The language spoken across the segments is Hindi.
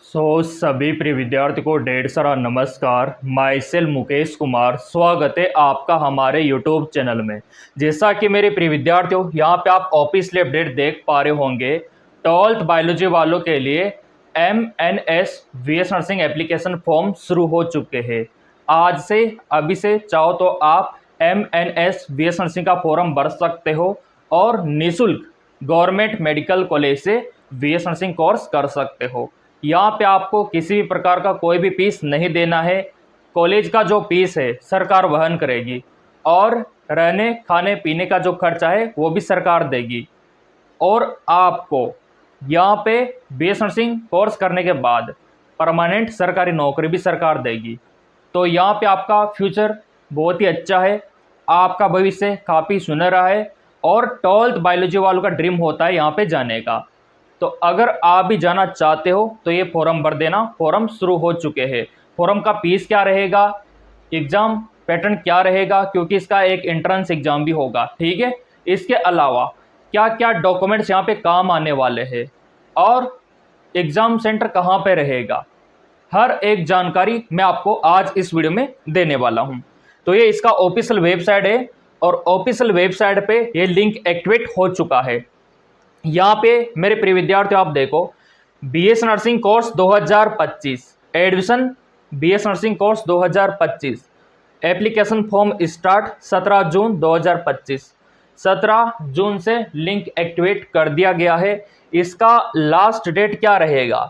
सभी प्रिय विद्यार्थी को ढेर सारा नमस्कार। माई सेल्फ मुकेश कुमार, स्वागत है आपका हमारे यूट्यूब चैनल में। जैसा कि मेरे प्रिय विद्यार्थियों, यहाँ पे आप ऑफिशियल अपडेट देख पा रहे होंगे। 12th बायोलॉजी वालों के लिए MNS VS nursing application form शुरू हो चुके हैं। आज से अभी से चाहो तो आप MNS VS नर्सिंग का फॉर्म भर सकते हो और निःशुल्क गवर्नमेंट मेडिकल कॉलेज से VS नर्सिंग कोर्स कर सकते हो। यहाँ पे आपको किसी भी प्रकार का कोई भी फीस नहीं देना है। कॉलेज का जो फीस है सरकार वहन करेगी और रहने खाने पीने का जो खर्चा है वो भी सरकार देगी। और आपको यहाँ पे बीएस नर्सिंग कोर्स करने के बाद परमानेंट सरकारी नौकरी भी सरकार देगी। तो यहाँ पे आपका फ्यूचर बहुत ही अच्छा है, आपका भविष्य काफ़ी सुनहरा है और 12th बायोलॉजी वालों का ड्रीम होता है यहाँ पे जाने का। तो अगर आप भी जाना चाहते हो तो ये फॉर्म भर देना। फॉर्म शुरू हो चुके हैं। फॉर्म का फीस क्या रहेगा, एग्ज़ाम पैटर्न क्या रहेगा, क्योंकि इसका एक एंट्रेंस एग्ज़ाम भी होगा, ठीक है। इसके अलावा क्या क्या डॉक्यूमेंट्स यहाँ पे काम आने वाले हैं और एग्ज़ाम सेंटर कहाँ पे रहेगा, हर एक जानकारी मैं आपको आज इस वीडियो में देने वाला हूँ। तो ये इसका ऑफिशियल वेबसाइट है और ऑफिशियल वेबसाइट पे ये लिंक एक्टिवेट हो चुका है। यहाँ पे मेरे प्रिय विद्यार्थियों आप देखो, BS nursing course 2025 admission BS nursing course 2025 application form start 17 June 2025। 17 June से लिंक एक्टिवेट कर दिया गया है। इसका लास्ट डेट क्या रहेगा,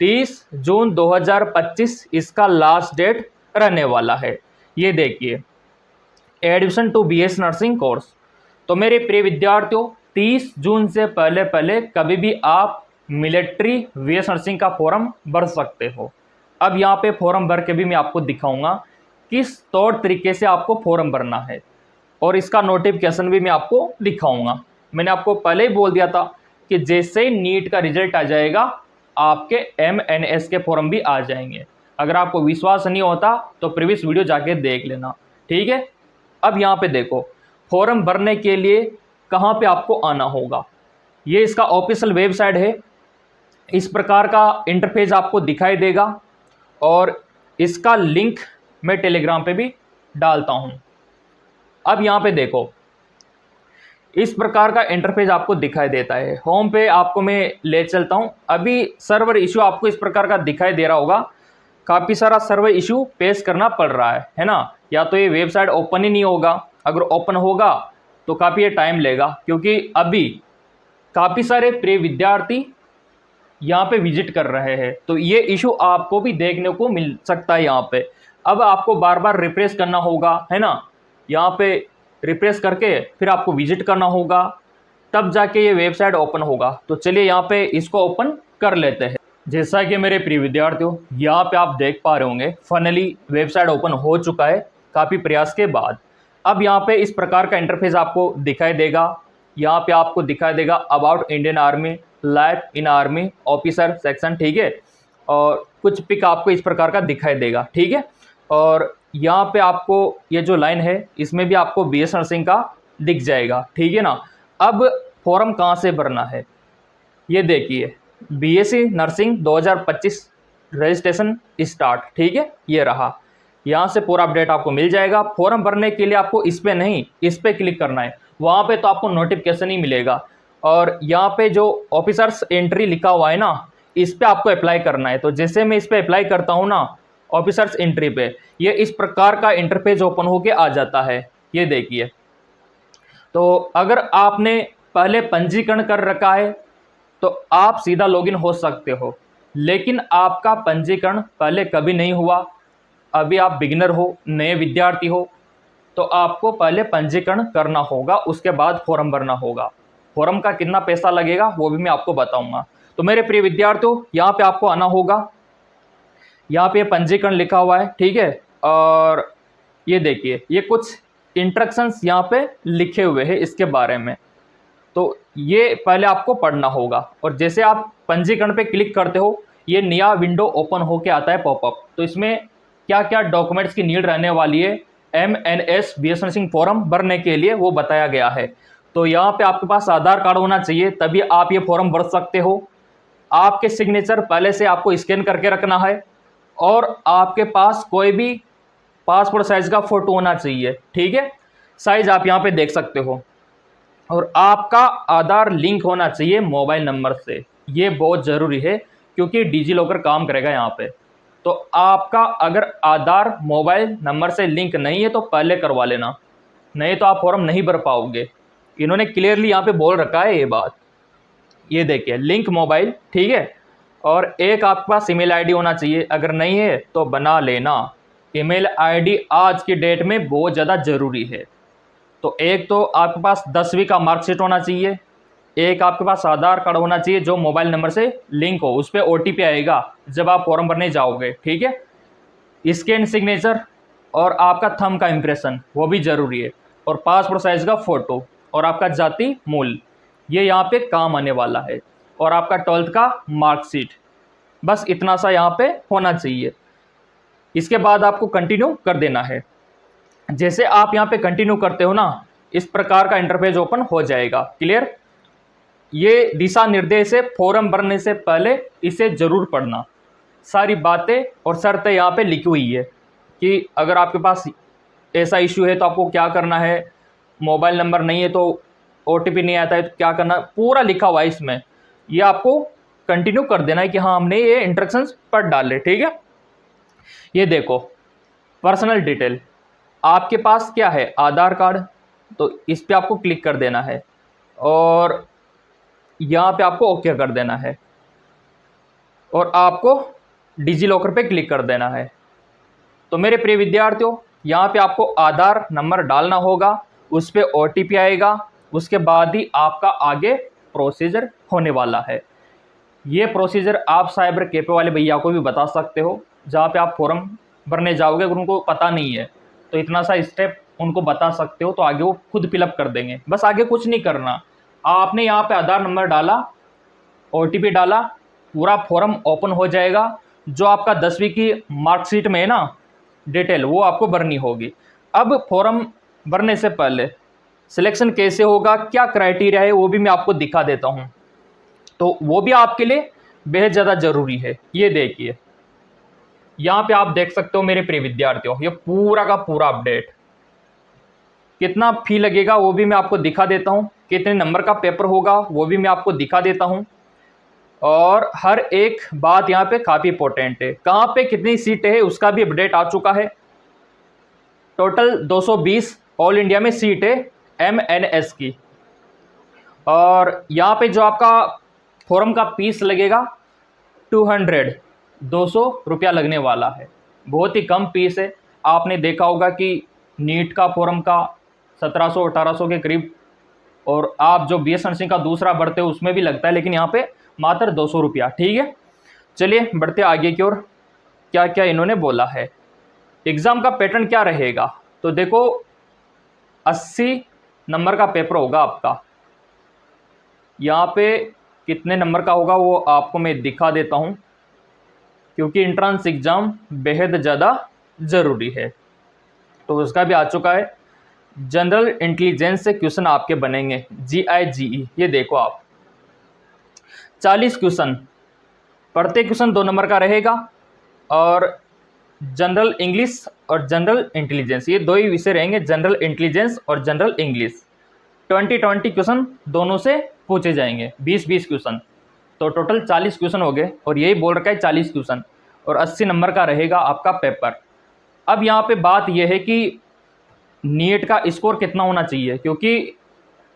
30 जून 2025 इसका लास्ट डेट रहने वाला है। ये देखिए, admission to BS nursing course. तो मेरे प्रिय विद्यार्थियों, 30 जून से पहले पहले कभी भी आप मिलिट्री वीएस नर्सिंग का फॉर्म भर सकते हो। अब यहाँ पे फॉर्म भर के भी मैं आपको दिखाऊंगा किस तौर तरीके से आपको फॉर्म भरना है और इसका नोटिफिकेशन भी मैं आपको दिखाऊंगा। मैंने आपको पहले ही बोल दिया था कि जैसे ही नीट का रिजल्ट आ जाएगा आपके MNS के फॉर्म भी आ जाएंगे। अगर आपको विश्वास नहीं होता तो प्रीवियस वीडियो जाके देख लेना, ठीक है। अब यहाँ पे देखो, फॉर्म भरने के लिए कहाँ पे आपको आना होगा। ये इसका ऑफिशियल वेबसाइट है। इस प्रकार का इंटरफेस आपको दिखाई देगा और इसका लिंक मैं टेलीग्राम पे भी डालता हूँ। अब यहाँ पे देखो, इस प्रकार का इंटरफेस आपको दिखाई देता है। होम पे आपको मैं ले चलता हूँ। अभी सर्वर इशू आपको इस प्रकार का दिखाई दे रहा होगा। काफ़ी सारा सर्वर इशू फेस करना पड़ रहा है ना। या तो ये वेबसाइट ओपन ही नहीं होगा, अगर ओपन होगा तो काफ़ी टाइम लेगा, क्योंकि अभी काफ़ी सारे प्रिय विद्यार्थी यहाँ पे विजिट कर रहे हैं। तो ये इशू आपको भी देखने को मिल सकता है यहाँ पे। अब आपको बार बार रिफ्रेश करना होगा, है ना। यहाँ पे रिफ्रेश करके फिर आपको विजिट करना होगा, तब जाके ये वेबसाइट ओपन होगा। तो चलिए यहाँ पे इसको ओपन कर लेते हैं। जैसा कि मेरे प्रिय विद्यार्थियों, यहाँ पे आप देख पा रहे होंगे फाइनली वेबसाइट ओपन हो चुका है काफ़ी प्रयास के बाद। अब यहाँ पे इस प्रकार का इंटरफेस आपको दिखाई देगा। यहाँ पे आपको दिखाई देगा about Indian army, life in army, officer section, ठीक है। और कुछ पिक आपको इस प्रकार का दिखाई देगा, ठीक है। और यहाँ पे आपको ये जो लाइन है इसमें भी आपको बीएस नर्सिंग का दिख जाएगा, ठीक है ना। अब फॉर्म कहाँ से भरना है, ये देखिए, बीएससी नर्सिंग 2025 रजिस्ट्रेशन स्टार्ट, ठीक है। ये रहा, यहाँ से पूरा अपडेट आपको मिल जाएगा। फॉर्म भरने के लिए आपको इस पे नहीं, इस पे क्लिक करना है। वहाँ पे तो आपको नोटिफिकेशन ही मिलेगा और यहाँ पे जो ऑफिसर्स एंट्री लिखा हुआ है ना, इस पे आपको अप्लाई करना है। तो जैसे मैं इस पे अप्लाई करता हूँ ना, ऑफिसर्स एंट्री पे, ये इस प्रकार का इंटरफेस ओपन होके आ जाता है। ये देखिए, तो अगर आपने पहले पंजीकरण कर रखा है तो आप सीधा लॉगिन हो सकते हो, लेकिन आपका पंजीकरण पहले कभी नहीं हुआ, अभी आप बिगिनर हो, नए विद्यार्थी हो, तो आपको पहले पंजीकरण करना होगा, उसके बाद फॉर्म भरना होगा। फॉर्म का कितना पैसा लगेगा वो भी मैं आपको बताऊंगा। तो मेरे प्रिय विद्यार्थियों, यहाँ पे आपको आना होगा। यहाँ पे पंजीकरण लिखा हुआ है, ठीक है। और ये देखिए, ये कुछ इंस्ट्रक्शंस यहाँ पे लिखे हुए हैं इसके बारे में, तो ये पहले आपको पढ़ना होगा। और जैसे आप पंजीकरण पे क्लिक करते हो, ये नया विंडो ओपन होके आता है पॉपअप। तो इसमें क्या क्या डॉक्यूमेंट्स की नीड रहने वाली है MNS बीएस नर्सिंग फॉर्म भरने के लिए, वो बताया गया है। तो यहाँ पे आपके पास आधार कार्ड होना चाहिए, तभी आप ये फॉर्म भर सकते हो। आपके सिग्नेचर पहले से आपको स्कैन करके रखना है और आपके पास कोई भी पासपोर्ट साइज़ का फ़ोटो होना चाहिए, ठीक है। साइज़ आप यहाँ पे देख सकते हो। और आपका आधार लिंक होना चाहिए मोबाइल नंबर से, ये बहुत ज़रूरी है क्योंकि डिजी लॉकर काम करेगा यहाँ पे। तो आपका अगर आधार मोबाइल नंबर से लिंक नहीं है तो पहले करवा लेना, नहीं तो आप फॉर्म नहीं भर पाओगे। इन्होंने क्लियरली यहाँ पे बोल रखा है ये बात। ये देखिए, लिंक मोबाइल, ठीक है। और एक आपके पास ईमेल आईडी होना चाहिए, अगर नहीं है तो बना लेना। ईमेल आईडी आज की डेट में बहुत ज़्यादा ज़रूरी है। तो एक तो आपके पास 10वीं का मार्कशीट होना चाहिए, एक आपके पास आधार कार्ड होना चाहिए जो मोबाइल नंबर से लिंक हो, उस पर OTP आएगा जब आप फॉर्म भरने जाओगे, ठीक है। स्कैन सिग्नेचर और आपका थंब का इम्प्रेशन वो भी ज़रूरी है, और पासपोर्ट साइज़ का फ़ोटो और आपका जाति मूल, ये यहाँ पे काम आने वाला है, और आपका 12th का मार्कशीट। बस इतना सा यहाँ पे होना चाहिए। इसके बाद आपको कंटिन्यू कर देना है। जैसे आप यहाँ पे कंटिन्यू करते हो ना, इस प्रकार का इंटरफेस ओपन हो जाएगा। क्लियर? ये दिशा निर्देश है, फॉर्म भरने से पहले इसे ज़रूर पढ़ना। सारी बातें और शर्तें यहाँ पे लिखी हुई है कि अगर आपके पास ऐसा इशू है तो आपको क्या करना है, मोबाइल नंबर नहीं है तो OTP नहीं आता है तो क्या करना, पूरा लिखा हुआ है इसमें। ये आपको कंटिन्यू कर देना है कि हाँ हमने ये इंस्ट्रक्शंस पढ़ डाले, ठीक है। ये देखो, पर्सनल डिटेल, आपके पास क्या है, आधार कार्ड, तो इस पे आपको क्लिक कर देना है और यहाँ पे आपको ओके कर देना है और आपको डिजी लॉकर पे क्लिक कर देना है। तो मेरे प्रिय विद्यार्थियों, यहाँ पे आपको आधार नंबर डालना होगा, उस पर OTP आएगा, उसके बाद ही आपका आगे प्रोसीजर होने वाला है। ये प्रोसीजर आप साइबर कैफे वाले भैया को भी बता सकते हो, जहाँ पे आप फॉर्म भरने जाओगे, अगर उनको पता नहीं है तो इतना सा स्टेप उनको बता सकते हो, तो आगे वो खुद फिलअप कर देंगे। बस आगे कुछ नहीं करना, आपने यहाँ पे आधार नंबर डाला, OTP डाला, पूरा फॉर्म ओपन हो जाएगा। जो आपका 10वीं की मार्कशीट में है ना डिटेल, वो आपको भरनी होगी। अब फॉर्म भरने से पहले सिलेक्शन कैसे होगा, क्या क्राइटेरिया है, वो भी मैं आपको दिखा देता हूँ, तो वो भी आपके लिए बेहद ज़्यादा ज़रूरी है। ये देखिए, यहाँ पे आप देख सकते हो मेरे प्रिय विद्यार्थियों, ये पूरा का पूरा अपडेट। कितना फी लगेगा वो भी मैं आपको दिखा देता हूँ, कितने नंबर का पेपर होगा वो भी मैं आपको दिखा देता हूँ, और हर एक बात यहाँ पे काफ़ी इंपॉर्टेंट है। कहाँ पे कितनी सीटें है उसका भी अपडेट आ चुका है। टोटल 220 ऑल इंडिया में सीट है MNS की। और यहाँ पे जो आपका फॉर्म का फीस लगेगा 200 रुपया लगने वाला है। बहुत ही कम फीस है। आपने देखा होगा कि नीट का फॉर्म का 1700-1800 के करीब, और आप जो BS नर्सिंग का दूसरा भरते हो उसमें भी लगता है, लेकिन यहाँ पे मात्र 200 रुपया, ठीक है। चलिए बढ़ते आगे की ओर, क्या क्या इन्होंने बोला है। एग्ज़ाम का पैटर्न क्या रहेगा, तो देखो 80 नंबर का पेपर होगा आपका। यहाँ पे कितने नंबर का होगा वो आपको मैं दिखा देता हूँ, क्योंकि एंट्रेंस एग्ज़ाम बेहद ज़्यादा ज़रूरी है। तो उसका भी आ चुका है। जनरल इंटेलिजेंस से क्वेश्चन आपके बनेंगे, GIGE। ये देखो आप 40 क्वेश्चन, प्रत्येक क्वेश्चन 2 नंबर का रहेगा, और जनरल इंग्लिश और जनरल इंटेलिजेंस ये 2 ही विषय रहेंगे, जनरल इंटेलिजेंस और जनरल इंग्लिश। 20 क्वेश्चन दोनों से पूछे जाएंगे, 20 क्वेश्चन, तो टोटल 40 क्वेश्चन हो गए, और यही बोल रखा है 40 क्वेश्चन, और 80 नंबर का रहेगा आपका पेपर। अब यहाँ पे बात यह है कि नीट का स्कोर कितना होना चाहिए, क्योंकि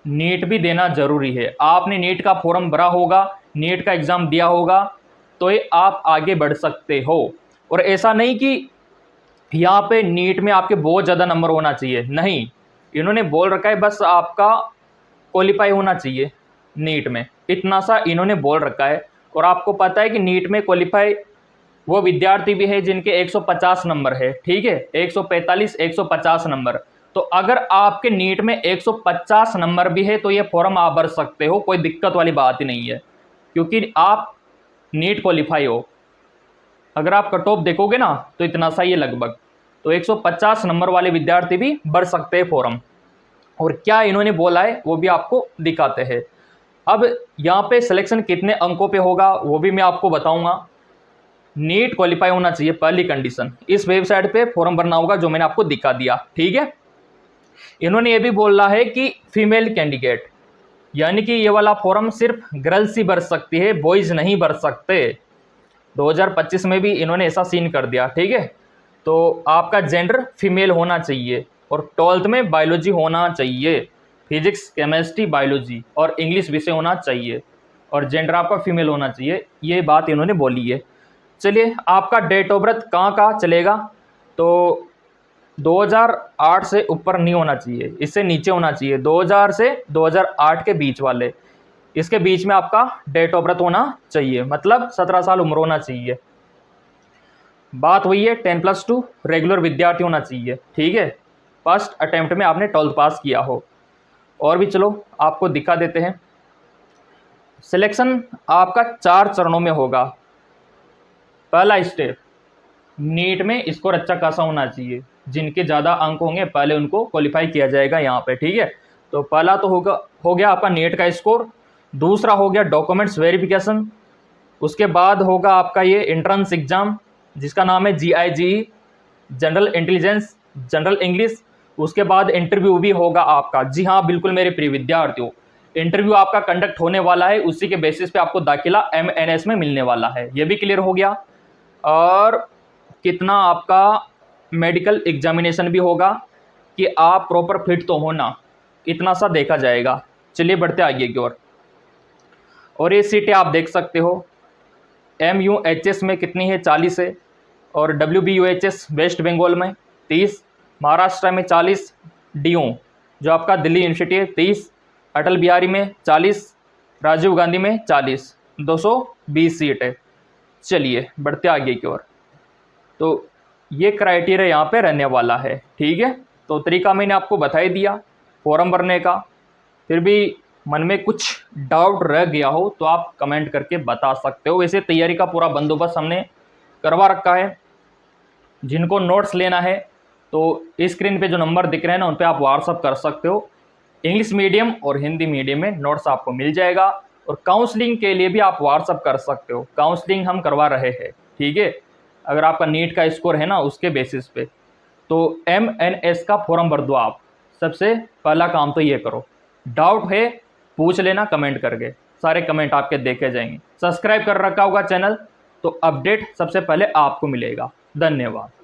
नीट भी देना ज़रूरी है। आपने नीट का फॉर्म भरा होगा, नीट का एग्ज़ाम दिया होगा, तो ये आप आगे बढ़ सकते हो। और ऐसा नहीं कि यहाँ पे नीट में आपके बहुत ज़्यादा नंबर होना चाहिए, नहीं, इन्होंने बोल रखा है बस आपका क्वालिफाई होना चाहिए नीट में, इतना सा इन्होंने बोल रखा है। और आपको पता है कि नीट में क्वालिफाई वो विद्यार्थी भी है जिनके 150 नंबर है, ठीक है, 145 150 नंबर। तो अगर आपके नीट में 150 नंबर भी है तो ये फॉर्म आप भर सकते हो, कोई दिक्कत वाली बात ही नहीं है, क्योंकि आप नीट क्वालिफाई हो। अगर आप कट ऑफ देखोगे ना तो इतना सा ही है लगभग, तो 150 नंबर वाले विद्यार्थी भी भर सकते हैं फॉर्म। और क्या इन्होंने बोला है वो भी आपको दिखाते हैं। अब यहाँ पे सिलेक्शन कितने अंकों पे होगा वो भी मैं आपको बताऊंगा। नीट क्वालिफाई होना चाहिए पहली कंडीशन। इस वेबसाइट पे फॉर्म भरना होगा जो मैंने आपको दिखा दिया, ठीक है। इन्होंने ये भी बोला है कि फीमेल कैंडिडेट, यानी कि ये वाला फॉर्म सिर्फ गर्ल्स ही भर सकती है, बॉयज नहीं भर सकते। 2025 में भी इन्होंने ऐसा सीन कर दिया, ठीक है। तो आपका जेंडर फीमेल होना चाहिए और 12th में बायोलॉजी होना चाहिए, फिजिक्स केमिस्ट्री बायोलॉजी और इंग्लिश विषय होना चाहिए और जेंडर आपका फीमेल होना चाहिए, ये बात इन्होंने बोली है। चलिए, आपका डेट ऑफ बर्थ कहाँ चलेगा, तो 2008 से ऊपर नहीं होना चाहिए, इससे नीचे होना चाहिए। 2000 से 2008 के बीच वाले, इसके बीच में आपका डेट ऑफ बर्थ होना चाहिए, मतलब 17 साल उम्र होना चाहिए। बात वही है 10+2 रेगुलर विद्यार्थी होना चाहिए, ठीक है। फर्स्ट अटेम्प्ट में आपने 12th पास किया हो। और भी चलो आपको दिखा देते हैं। सिलेक्शन आपका 4 चरणों में होगा। पहला स्टेप, नीट में स्कोर अच्छा खासा होना चाहिए, जिनके ज़्यादा अंक होंगे पहले उनको क्वालिफाई किया जाएगा यहाँ पे, ठीक है। तो पहला तो हो गया आपका नीट का स्कोर। दूसरा हो गया डॉक्यूमेंट्स वेरिफिकेशन। उसके बाद होगा आपका ये एंट्रेंस एग्ज़ाम जिसका नाम है GIGE, general intelligence, general English. उसके बाद इंटरव्यू भी होगा आपका। जी हाँ, बिल्कुल मेरे प्रिय विद्यार्थियों, इंटरव्यू आपका कंडक्ट होने वाला है, उसी के बेसिस पे आपको दाखिला MNS में मिलने वाला है, ये भी क्लियर हो गया। और कितना आपका मेडिकल एग्जामिनेशन भी होगा कि आप प्रॉपर फिट तो होना, इतना सा देखा जाएगा। चलिए बढ़ते आगे की ओर। और ये सीटें आप देख सकते हो। MUHS में कितनी है, 40 है। और WBUHS वेस्ट बंगाल में 30, महाराष्ट्र में 40, DU जो आपका दिल्ली यूनिवर्सिटी है 30, अटल बिहारी में 40, राजीव गांधी में 40, 220 सीट है। चलिए बढ़ते आगे की ओर। तो ये क्राइटेरिया यहाँ पे रहने वाला है, ठीक है। तो तरीका मैंने आपको बता ही दिया फॉर्म भरने का। फिर भी मन में कुछ डाउट रह गया हो तो आप कमेंट करके बता सकते हो। वैसे तैयारी का पूरा बंदोबस्त हमने करवा रखा है। जिनको नोट्स लेना है तो स्क्रीन पे जो नंबर दिख रहे हैं ना, उन पे आप व्हाट्सअप कर सकते हो। इंग्लिश मीडियम और हिंदी मीडियम में नोट्स आपको मिल जाएगा। और काउंसलिंग के लिए भी आप व्हाट्सअप कर सकते हो, काउंसलिंग हम करवा रहे हैं, ठीक है। अगर आपका नीट का स्कोर है ना उसके बेसिस पे, तो MNS का फॉर्म भर दो आप। सबसे पहला काम तो ये करो। डाउट है पूछ लेना कमेंट करके, सारे कमेंट आपके देखे जाएंगे। सब्सक्राइब कर रखा होगा चैनल तो अपडेट सबसे पहले आपको मिलेगा। धन्यवाद।